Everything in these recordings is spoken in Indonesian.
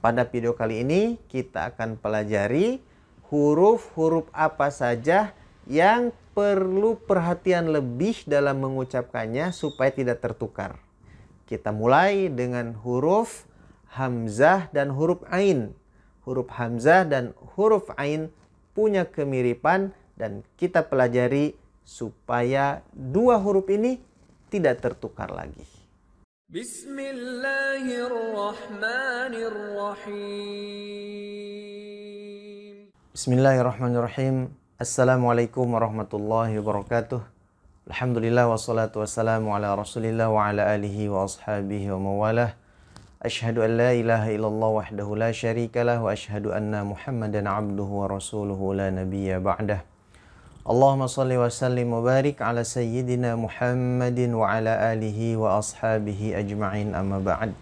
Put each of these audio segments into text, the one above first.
pada video kali ini kita akan pelajari huruf-huruf apa saja yang perlu perhatian lebih dalam mengucapkannya supaya tidak tertukar. Kita mulai dengan huruf hamzah dan huruf ain. Huruf hamzah dan huruf ain punya kemiripan dan kita pelajari supaya dua huruf ini tidak tertukar lagi. Bismillahirrahmanirrahim. Bismillahirrahmanirrahim. Assalamualaikum warahmatullahi wabarakatuh. Alhamdulillah wassalatu wassalamu ala rasulillah wa ala alihi wa ashabihi wa mawalah. Ashhadu an la ilaha illallah wahdahu la syarikalah wa ashhadu anna Muhammadan abduhu wa rasuluhu la nabiyya ba'dah. Allahumma salli wa sallim wa barik ala sayyidina Muhammadin wa ala alihi wa ashabihi ajma'in amma ba'd.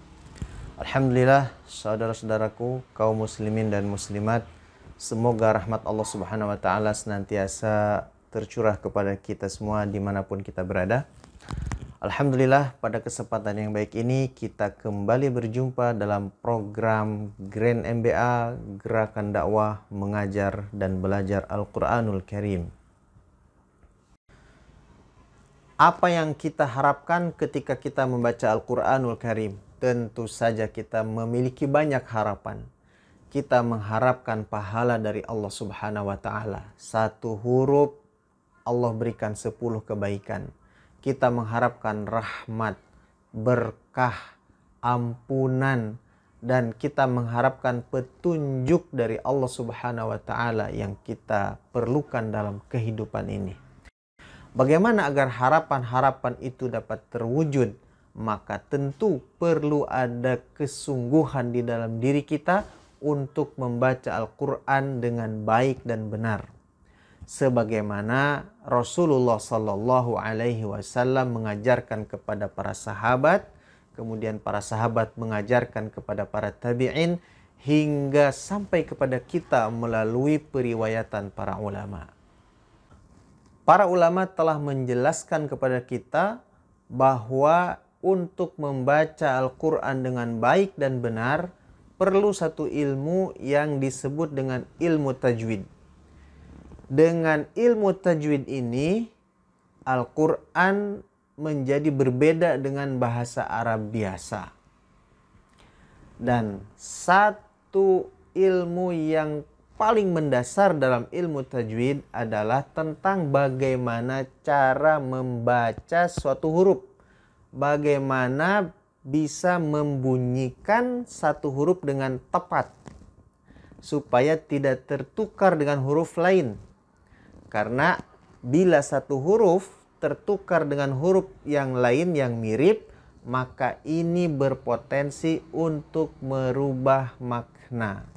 Alhamdulillah, saudara-saudaraku, kaum muslimin dan muslimat, semoga rahmat Allah subhanahu wa ta'ala senantiasa tercurah kepada kita semua dimanapun kita berada. Alhamdulillah, pada kesempatan yang baik ini kita kembali berjumpa dalam program Grand MBA, Gerakan Dakwah Mengajar dan Belajar Al-Quranul Karim. Apa yang kita harapkan ketika kita membaca Al-Quranul Karim? Tentu saja kita memiliki banyak harapan. Kita mengharapkan pahala dari Allah subhanahu wa ta'ala. Satu huruf Allah berikan 10 kebaikan. Kita mengharapkan rahmat, berkah, ampunan, dan kita mengharapkan petunjuk dari Allah subhanahu wa ta'ala yang kita perlukan dalam kehidupan ini. Bagaimana agar harapan-harapan itu dapat terwujud? Maka tentu perlu ada kesungguhan di dalam diri kita untuk membaca Al-Quran dengan baik dan benar. Sebagaimana Rasulullah Sallallahu Alaihi Wasallam mengajarkan kepada para sahabat, kemudian para sahabat mengajarkan kepada para tabi'in, hingga sampai kepada kita melalui periwayatan para ulama. Para ulama telah menjelaskan kepada kita bahwa untuk membaca Al-Quran dengan baik dan benar perlu satu ilmu yang disebut dengan ilmu tajwid. Dengan ilmu tajwid ini Al-Quran menjadi berbeda dengan bahasa Arab biasa. Dan satu ilmu yang paling mendasar dalam ilmu tajwid adalah tentang bagaimana cara membaca suatu huruf. Bagaimana bisa membunyikan satu huruf dengan tepat supaya tidak tertukar dengan huruf lain. Karena bila satu huruf tertukar dengan huruf yang lain yang mirip, maka ini berpotensi untuk merubah makna.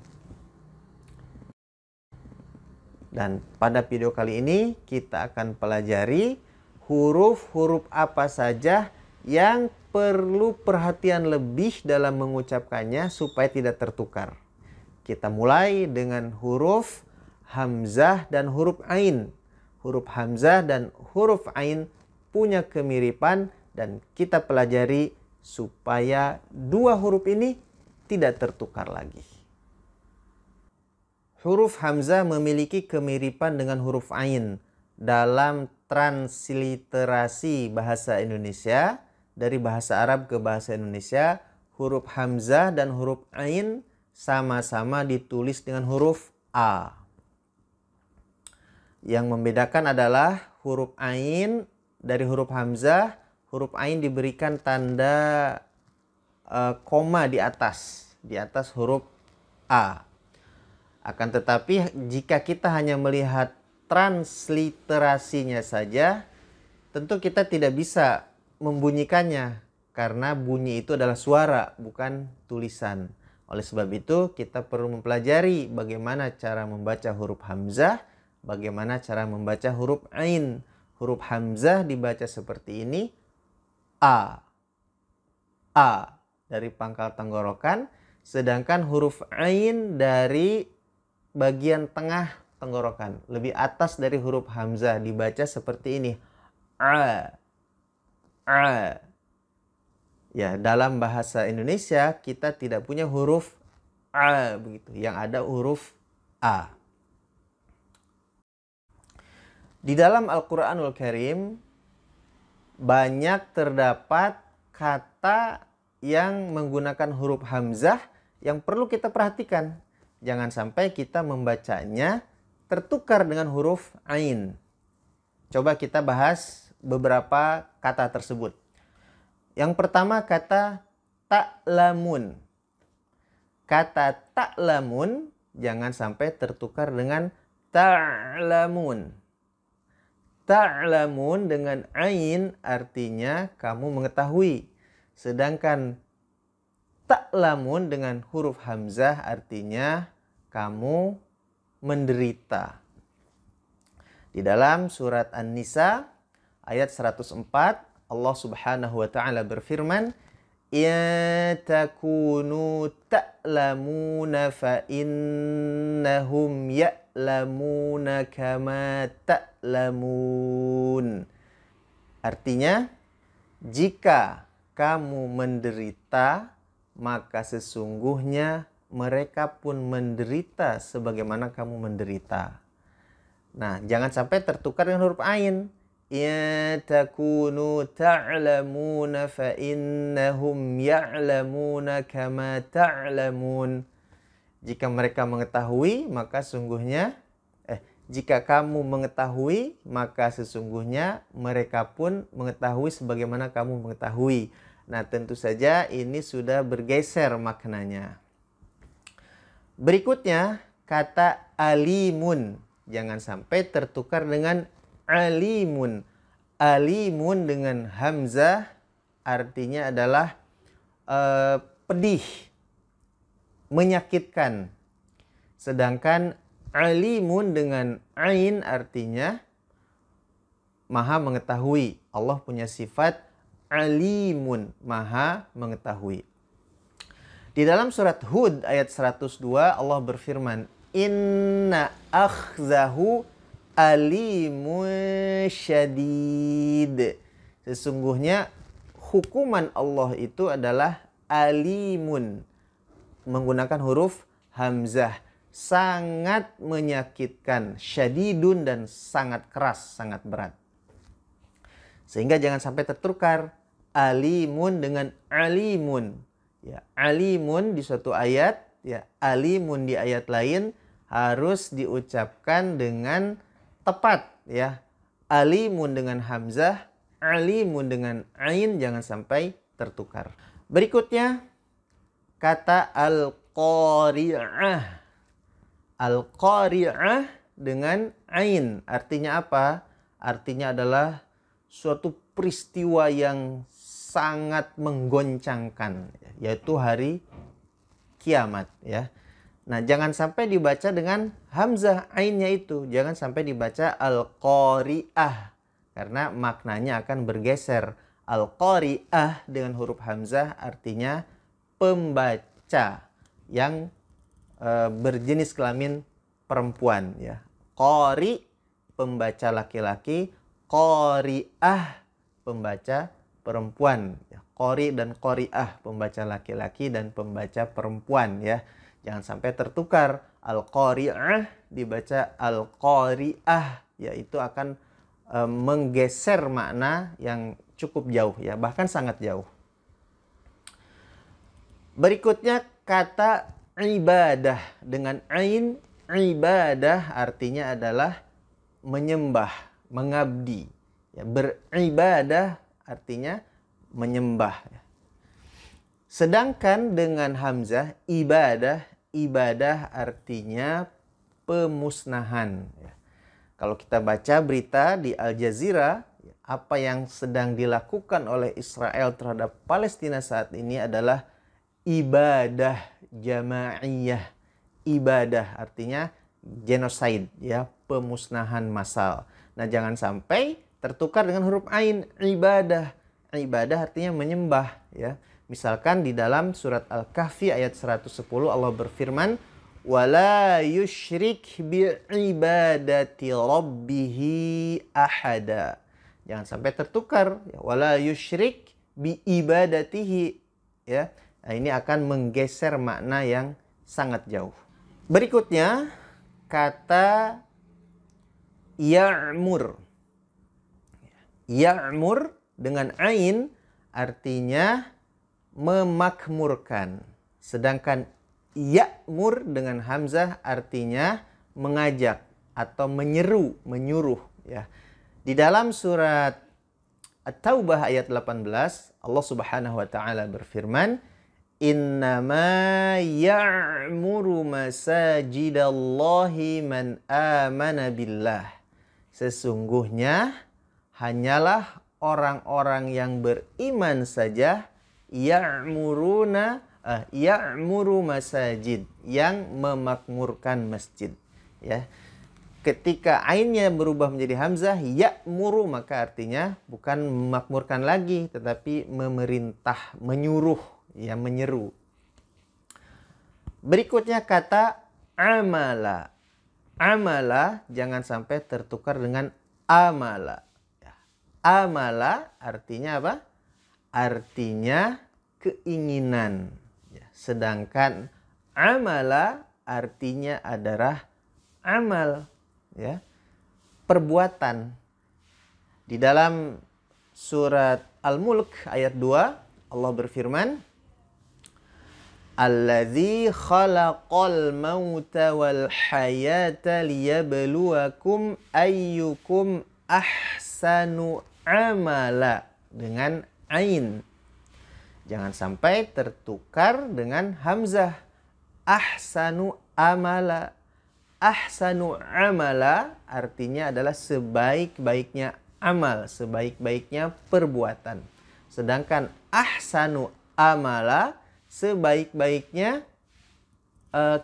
Dan pada video kali ini kita akan pelajari huruf-huruf apa saja yang perlu perhatian lebih dalam mengucapkannya supaya tidak tertukar. Kita mulai dengan huruf hamzah dan huruf ain. Huruf hamzah dan huruf ain punya kemiripan dan kita pelajari supaya dua huruf ini tidak tertukar lagi. Huruf hamzah memiliki kemiripan dengan huruf ain dalam transliterasi bahasa Indonesia dari bahasa Arab ke bahasa Indonesia. Huruf hamzah dan huruf ain sama-sama ditulis dengan huruf A. Yang membedakan adalah huruf ain dari huruf hamzah. Huruf ain diberikan tanda koma di atas huruf A. Akan tetapi jika kita hanya melihat transliterasinya saja, tentu kita tidak bisa membunyikannya karena bunyi itu adalah suara, bukan tulisan. Oleh sebab itu kita perlu mempelajari bagaimana cara membaca huruf hamzah, bagaimana cara membaca huruf ain. Huruf hamzah dibaca seperti ini, A dari pangkal tenggorokan, sedangkan huruf ain dari bagian tengah tenggorokan, lebih atas dari huruf hamzah, dibaca seperti ini, A. Ya, dalam bahasa Indonesia kita tidak punya huruf A begitu, yang ada huruf A. Di dalam Al-Qur'anul Karim banyak terdapat kata yang menggunakan huruf hamzah yang perlu kita perhatikan. Jangan sampai kita membacanya tertukar dengan huruf ain. Coba kita bahas beberapa kata tersebut. Yang pertama kata ta'lamun. Kata ta'lamun jangan sampai tertukar dengan ta'lamun. Ta'lamun dengan ain artinya kamu mengetahui. Sedangkan ta'lamun dengan huruf hamzah artinya kamu menderita. Di dalam surat An-Nisa ayat 104 Allah Subhanahu wa taala berfirman, "Ya takunu ta'lamuna fa innahum ya'lamuna kama ta'lamun." Artinya, jika kamu menderita, maka sesungguhnya mereka pun menderita sebagaimana kamu menderita. Nah, jangan sampai tertukar dengan huruf ain. Ya takunu ta'lamuna fa innahum ya'lamuna kama ta'lamun. Jika mereka mengetahui, maka jika kamu mengetahui, maka sesungguhnya mereka pun mengetahui sebagaimana kamu mengetahui. Nah, tentu saja ini sudah bergeser maknanya. Berikutnya, kata alimun. Jangan sampai tertukar dengan alimun. Alimun dengan hamzah artinya adalah pedih, menyakitkan. Sedangkan alimun dengan ain artinya maha mengetahui. Allah punya sifat alimun, maha mengetahui. Di dalam surat Hud ayat 102 Allah berfirman, "Inna akhzahu alimun syadid." Sesungguhnya hukuman Allah itu adalah alimun, menggunakan huruf hamzah, sangat menyakitkan, syadidun dan sangat keras, sangat berat. Sehingga jangan sampai tertukar alimun dengan alimun. Ya, alimun di suatu ayat, ya, alimun di ayat lain harus diucapkan dengan tepat, ya. Alimun dengan hamzah, alimun dengan ain jangan sampai tertukar. Berikutnya kata al-qari'ah. Al-qari'ah dengan ain artinya apa? Artinya adalah suatu peristiwa yang sangat menggoncangkan, yaitu hari kiamat, ya. Nah, jangan sampai dibaca dengan hamzah ainnya itu, jangan sampai dibaca al-qari'ah karena maknanya akan bergeser. Al-qari'ah dengan huruf hamzah artinya pembaca yang berjenis kelamin perempuan, ya. Qari pembaca laki-laki, qari'ah pembaca perempuan, ya. Qari dan qari'ah pembaca laki-laki dan pembaca perempuan, ya. Jangan sampai tertukar al-qari'ah dibaca al-qari'ah, yaitu akan menggeser makna yang cukup jauh, ya, bahkan sangat jauh. Berikutnya kata ibadah dengan ain. Ibadah artinya adalah menyembah, mengabdi, ya. Beribadah artinya menyembah, ya. Sedangkan dengan hamzah ibadah artinya pemusnahan, ya. Kalau kita baca berita di Al Jazeera, apa yang sedang dilakukan oleh Israel terhadap Palestina saat ini adalah ibadah jamaiyah. Ibadah artinya genocide, ya, pemusnahan massal. Nah, jangan sampai tertukar dengan huruf ain. Ibadah artinya menyembah, ya. Misalkan di dalam surat Al-Kahfi ayat 110 Allah berfirman, "Wala yusyrik bi'ibadati rabbihi ahada." Jangan sampai tertukar, ya. Wala yusyrik bi'ibadatihi, ya. Nah, ini akan menggeser makna yang sangat jauh. Berikutnya kata ya'mur. Ya'mur dengan ain artinya memakmurkan. Sedangkan ya'mur dengan hamzah artinya mengajak atau menyeru, menyuruh ya. Di dalam surat At-Taubah ayat 18 Allah Subhanahu wa taala berfirman, "Innama ya'muru masajidallahi man amana billah." Sesungguhnya hanyalah orang-orang yang beriman saja ya'muru masajid, yang memakmurkan masjid ya. Ketika ainnya berubah menjadi hamzah ya'muru, maka artinya bukan memakmurkan lagi tetapi memerintah, menyuruh ya, menyeru. Berikutnya kata amala. Amala jangan sampai tertukar dengan amala. Amala artinya apa? Artinya keinginan. Sedangkan amala artinya adalah amal, ya, perbuatan. Di dalam surat Al-Mulk ayat 2 Allah berfirman, "Alladzi khalaqal mauta wal hayata liyabluwakum ayyukum ahsanu amala." Dengan ain. Jangan sampai tertukar dengan hamzah. Ahsanu amala. Ahsanu amala artinya adalah sebaik-baiknya amal, sebaik-baiknya perbuatan. Sedangkan ahsanu amala sebaik-baiknya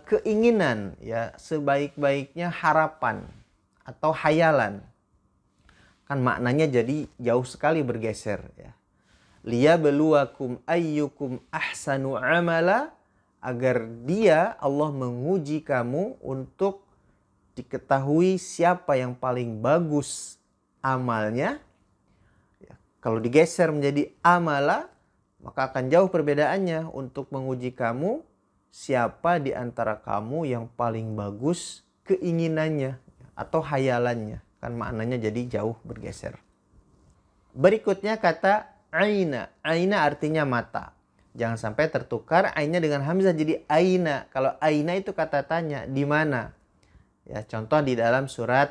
keinginan ya, sebaik-baiknya harapan atau hayalan. Kan maknanya jadi jauh sekali bergeser ya. Liyabluwakum ayyukum ahsanu amala, agar dia Allah menguji kamu untuk diketahui siapa yang paling bagus amalnya. Ya, kalau digeser menjadi amala, maka akan jauh perbedaannya untuk menguji kamu siapa di antara kamu yang paling bagus keinginannya atau hayalannya. Kan maknanya jadi jauh bergeser. Berikutnya kata aina. Aina artinya mata. Jangan sampai tertukar ainnya dengan hamzah jadi aina. Kalau aina itu kata tanya, di mana? Ya, contoh di dalam surat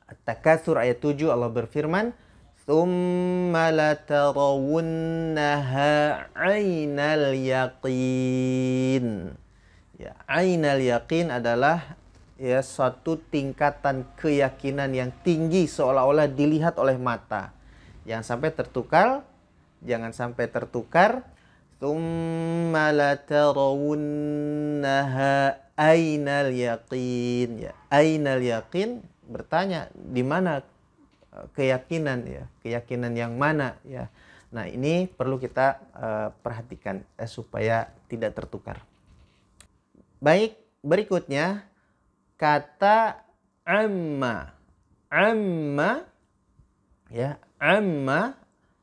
At-Takatsur ayat 7 Allah berfirman, "Tsumma latarawunnaha 'ainal yaqin." Ya, 'ainal yaqin adalah ya suatu tingkatan keyakinan yang tinggi seolah-olah dilihat oleh mata. Jangan sampai tertukar, jangan sampai tertukar. Tsumma latarawunnaha ainal yaqin. Ya, ainal yaqin bertanya di mana keyakinan ya, keyakinan yang mana ya. Nah, ini perlu kita perhatikan supaya tidak tertukar. Baik, berikutnya kata amma. Amma ya, amma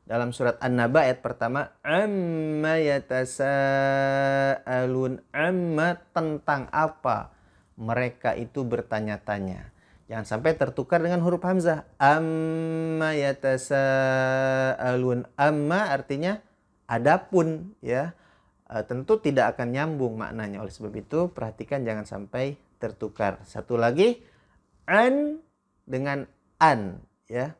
dalam surat An-Naba ayat pertama, amma yatasaalun, amma tentang apa mereka itu bertanya-tanya. Jangan sampai tertukar dengan huruf hamzah. Amma yatasaalun. Amma artinya adapun ya. Tentu tidak akan nyambung maknanya. Oleh sebab itu perhatikan jangan sampai tertukar. Satu lagi, an dengan an ya.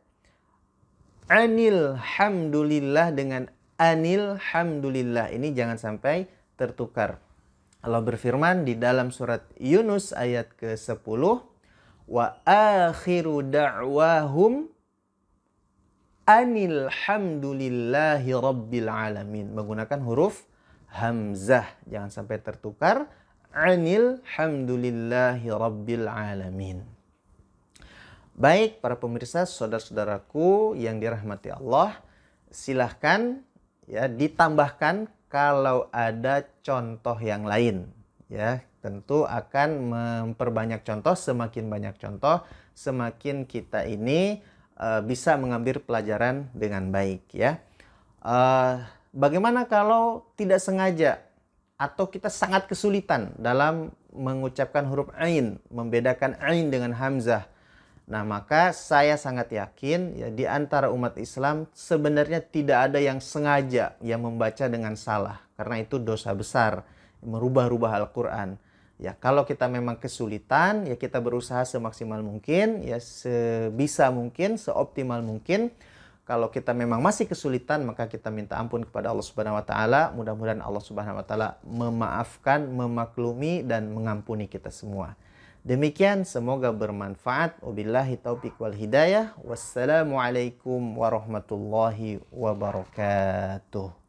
Anil hamdulillah dengan anil hamdulillah. Ini jangan sampai tertukar. Allah berfirman di dalam surat Yunus ayat ke-10, wa akhiru da'wahum anil hamdulillahi rabbil alamin. Menggunakan huruf hamzah. Jangan sampai tertukar. Anil hamdulillahi rabbil alamin. Baik para pemirsa, saudara-saudaraku yang dirahmati Allah, silahkan ya ditambahkan kalau ada contoh yang lain ya. Tentu akan memperbanyak contoh, semakin banyak contoh semakin kita ini bisa mengambil pelajaran dengan baik ya. Bagaimana kalau tidak sengaja atau kita sangat kesulitan dalam mengucapkan huruf ain, membedakan ain dengan hamzah. Nah, maka saya sangat yakin ya di antara umat Islam sebenarnya tidak ada yang sengaja yang membaca dengan salah, karena itu dosa besar merubah-rubah Al-Qur'an. Ya, kalau kita memang kesulitan, ya kita berusaha semaksimal mungkin, ya sebisa mungkin, seoptimal mungkin. Kalau kita memang masih kesulitan, maka kita minta ampun kepada Allah Subhanahu wa taala. Mudah-mudahan Allah Subhanahu wa taala memaafkan, memaklumi dan mengampuni kita semua. Demikian, semoga bermanfaat. Wabillahi taufiq wal hidayah. Wassalamualaikum warahmatullahi wabarakatuh.